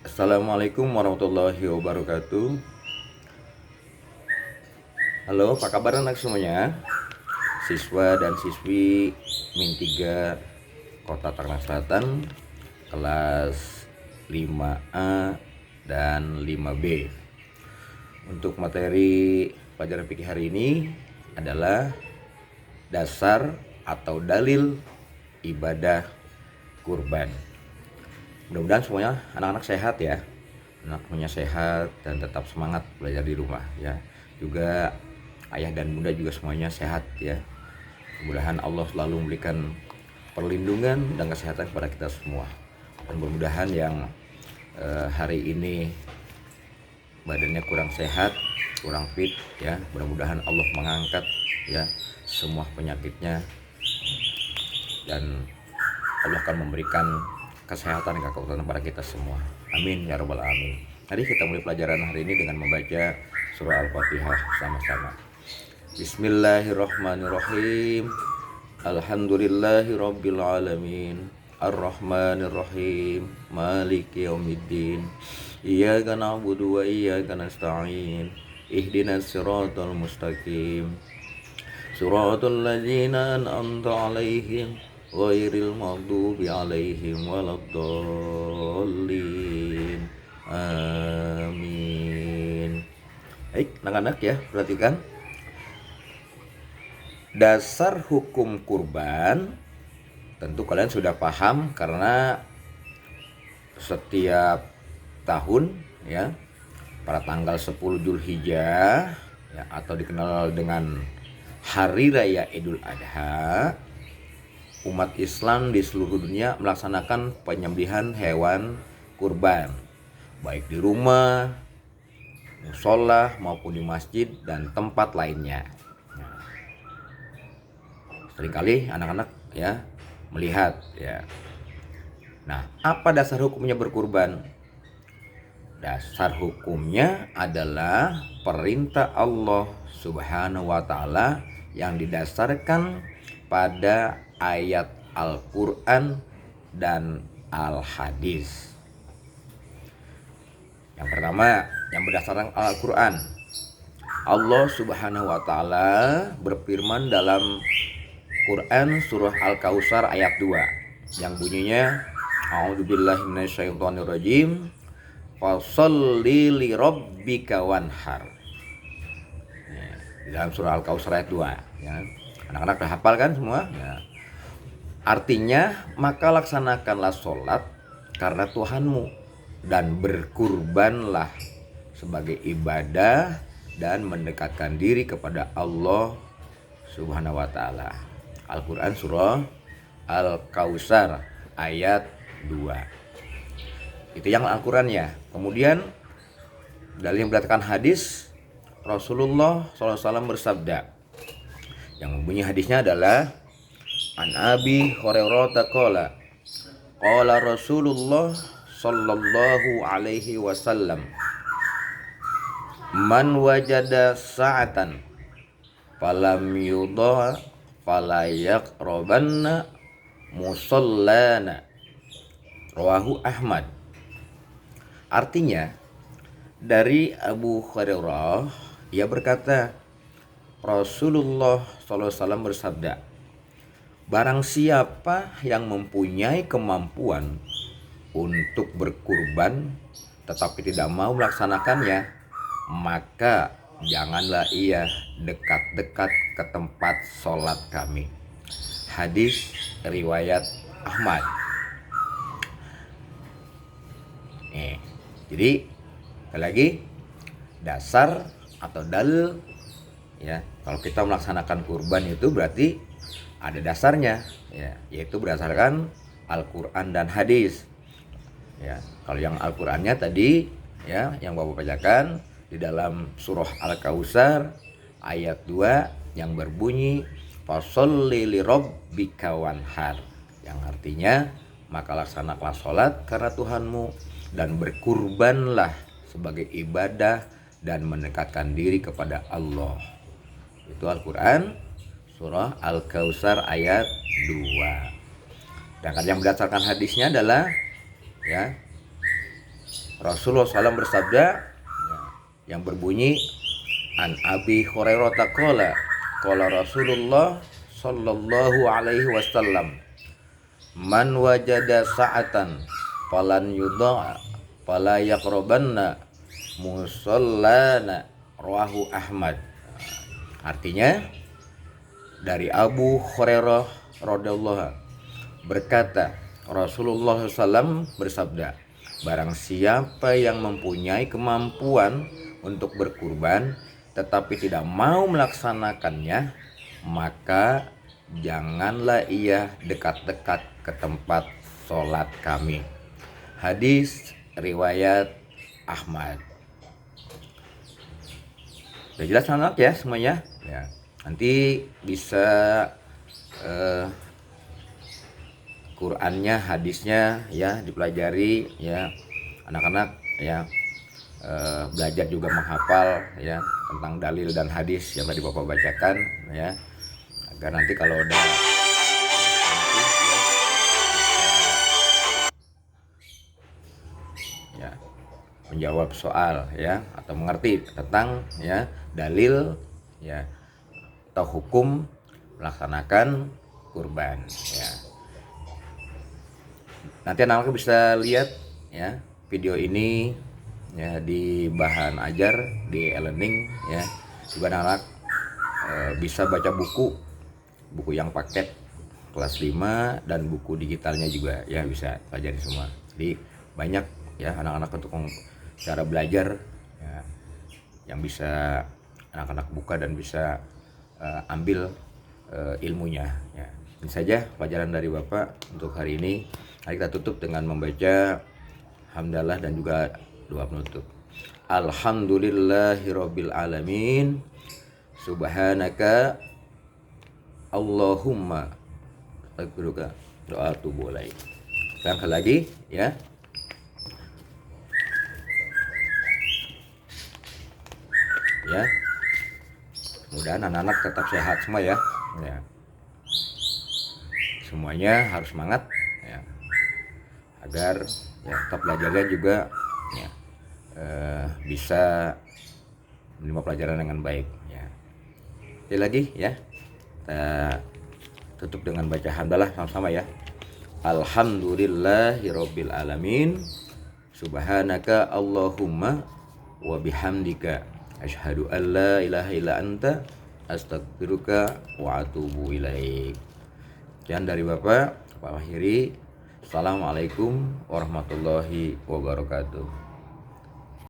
Assalamualaikum warahmatullahi wabarakatuh. Halo, apa kabar anak semuanya? Siswa dan siswi Min 3 Kota Tangerang Selatan, kelas 5A dan 5B. Untuk materi pelajaran fikih hari ini adalah dasar atau dalil ibadah kurban. Mudah-mudahan semuanya anak-anak sehat ya, anaknya sehat dan tetap semangat belajar di rumah ya. Juga ayah dan bunda juga semuanya sehat ya. Mudah-mudahan Allah selalu memberikan perlindungan dan kesehatan kepada kita semua. Dan mudah-mudahan yang hari ini badannya kurang sehat, kurang fit ya, mudah-mudahan Allah mengangkat ya semua penyakitnya, dan Allah akan memberikan kesehatan dan kekuatan kepada kita semua. Amin ya rabbal alamin. Mari kita mulai pelajaran hari ini dengan membaca surah Al-Fatihah sama-sama. Bismillahirrahmanirrahim. Alhamdulillahirabbil alamin. Ar-Rahmanir-Rahim. Maliki yaumiddin. Iyyaka na'budu wa iyyaka nasta'in. Ihdinas siratal mustaqim. Siratal ladzina an'amta 'alaihim ghairil maghdubi 'alaihim waladdallin. Amin. Baik, anak-anak ya, perhatikan. Dasar hukum kurban tentu kalian sudah paham karena setiap tahun ya pada tanggal 10 Dzulhijjah ya, atau dikenal dengan Hari Raya Idul Adha, umat Islam di seluruh dunia melaksanakan penyembelihan hewan kurban, baik di rumah, musola maupun di masjid dan tempat lainnya. Nah, seringkali anak-anak ya melihat ya. Nah, apa dasar hukumnya berkurban? Dasar hukumnya adalah perintah Allah Subhanahu wa taala yang didasarkan pada ayat Al-Quran dan Al-Hadis. Yang pertama, yang berdasarkan Al-Quran, Allah Subhanahu wa taala berfirman dalam Quran surah Al-Kautsar ayat 2 yang bunyinya A'udzubillahi minasyaitonirrajim. Fasholli lirabbika wanhar. Di dalam surah Al-Kautsar ayat 2 ya. Anak-anak udah hafal kan semua ya. Artinya, maka laksanakanlah sholat karena Tuhanmu dan berkurbanlah sebagai ibadah dan mendekatkan diri kepada Allah Subhanahu wa taala. Al-Quran surah Al-Kautsar ayat 2. Itu yang Al-Qurannya. Kemudian dalil yang berdasarkan hadis, Rasulullah SAW bersabda, yang bunyi hadisnya adalah An Abi Hurairah qala qala Rasulullah sallallahu alaihi wasallam, man wajada sa'atan falam yudha falayaqrabanna musallana. Rawahu Ahmad. Artinya, dari Abu Hurairah, ia berkata, Rasulullah SAW bersabda, barang siapa yang mempunyai kemampuan untuk berkurban tetapi tidak mau melaksanakannya, maka janganlah ia dekat-dekat ke tempat sholat kami. Hadis riwayat Ahmad. Jadi sekali lagi, dasar atau dalil ya, kalau kita melaksanakan kurban itu berarti ada dasarnya ya, yaitu berdasarkan Al-Quran dan hadis ya. Kalau yang Al-Qurannya tadi ya, yang Bapak bacakan di dalam surah Al-Kautsar ayat 2 yang berbunyi fasholli lirabbika wanhar, yang artinya maka laksanakanlah sholat karena Tuhanmu dan berkurbanlah sebagai ibadah dan mendekatkan diri kepada Allah. Itu Al-Quran surah Al-Kautsar ayat 2. Dan yang berdasarkan hadisnya adalah ya, Rasulullah SAW bersabda, ya, yang berbunyi an Abi Hurairah qala qala Rasulullah sallallahu alaihi wasallam, man wajada sa'atan falan yudha fala yaqrabanna musallana, rawahu Ahmad. Artinya, dari Abu Hurairah radhiyallahu berkata, Rasulullah SAW bersabda, barang siapa yang mempunyai kemampuan untuk berkurban tetapi tidak mau melaksanakannya, maka janganlah ia dekat-dekat ke tempat sholat kami. Hadis riwayat Ahmad. Udah jelas anak ya semuanya ya. Nanti bisa Qurannya, hadisnya ya dipelajari ya, anak-anak ya, belajar juga menghafal ya tentang dalil dan hadis yang tadi Bapak bacakan ya, agar nanti kalau udah ya menjawab soal ya, atau mengerti tentang ya dalil ya atau hukum melaksanakan kurban ya. Nanti anak-anak bisa lihat ya video ini ya di bahan ajar di e-learning ya. Juga anak-anak bisa baca buku yang paket kelas 5 dan buku digitalnya juga ya, bisa pelajari semua. Jadi banyak ya anak-anak untuk cara belajar ya, yang bisa anak-anak buka dan bisa ambil ilmunya ya. Ini saja pelajaran dari Bapak untuk hari ini. Mari kita tutup dengan membaca hamdalah dan juga doa penutup. Alhamdulillahirabbil alamin. Subhanaka Allahumma astaghfiruka wa atubu ilaik. Sekali lagi ya. Ya. Mudah-mudahan anak-anak tetap sehat semua ya. Ya. Semuanya harus semangat ya, agar ya tetap belajarnya juga ya, bisa menerima pelajaran dengan baik ya. Sekali lagi ya, kita tutup dengan baca hamdalah sama-sama ya. Alhamdulillahirabbil alamin. Subhanaka Allahumma wa bihamdika asyhadu an la ilaha illa anta astaghfiruka wa atubu ilaik. Sekian dari Bapak akhiri. Assalamualaikum warahmatullahi wabarakatuh.